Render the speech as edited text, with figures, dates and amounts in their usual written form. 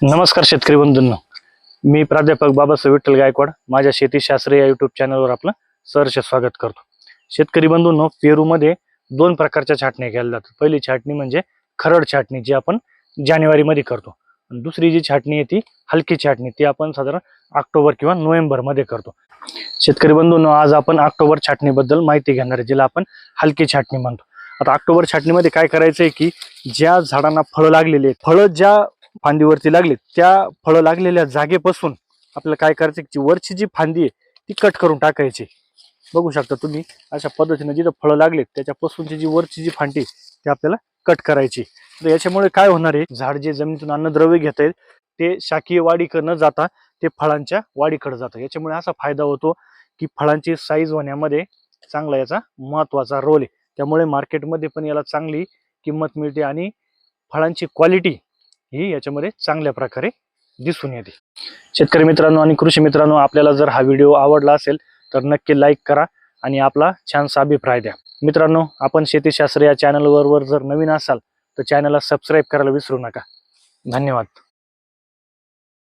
नमस्कार शेतकरी बंधूंनो, मी प्राध्यापक बाबासाहेब विठ्ठल गायकवाड माझ्या शेतीशास्त्र या यूट्यूब चॅनलवर आपलं सहर्ष स्वागत करतो। शेतकरी बंधूंनो, पेरूमध्ये दोन प्रकारच्या छाटण्या केल्या जातात। पहिली छाटणी म्हणजे खरड छाटणी, जी आपण जानेवारीमध्ये करतो, आणि दुसरी जी छाटणी आहे ती हलकी छाटणी, ती आपण साधारण ऑक्टोबर किंवा नोव्हेंबर मध्ये करतो। शेतकरी बंधूंनो, आज आपण ऑक्टोबर छाटणीबद्दल माहिती घेणार आहे, जिला आपण हलकी छाटणी म्हणतो। आता ऑक्टोबर छाटणीमध्ये काय करायचं आहे की ज्या झाडांना फळं लागलेली आहेत, फळं ज्या फांदीवरती लागली, त्या फळं लागलेल्या जागेपासून आपल्याला काय करायचं की वरची जी फांदी आहे ती कट करून टाकायची। बघू शकता तुम्ही, अशा पद्धतीने जिथं फळं लागले त्याच्यापासूनची जी वरची जी फांदी ती आपल्याला कट करायची। तर याच्यामुळे काय होणार आहे, झाड जे जमिनीतून अन्नद्रव्य घेत आहे ते शाकीय वाढीकडे न जाता ते फळांच्या वाढीकडे जातं। याच्यामुळे असा फायदा होतो की फळांची साईज होण्यामध्ये चांगला याचा महत्वाचा रोल आहे। त्यामुळे मार्केटमध्ये पण याला चांगली किंमत मिळते आणि फळांची क्वालिटी ही याच्यामध्ये चांगल्या प्रकारे दिसून येते। शेतकरी मित्रांनो आणि कृषी मित्रांनो, आपल्याला जर हा व्हिडिओ आवडला असेल तर नक्की लाईक करा आणि आपला छानसा अभिप्राय द्या। मित्रांनो, आपण शेतीशास्त्र या चॅनलवर जर नवीन असाल तर चॅनलला सबस्क्राईब करायला विसरू नका। धन्यवाद।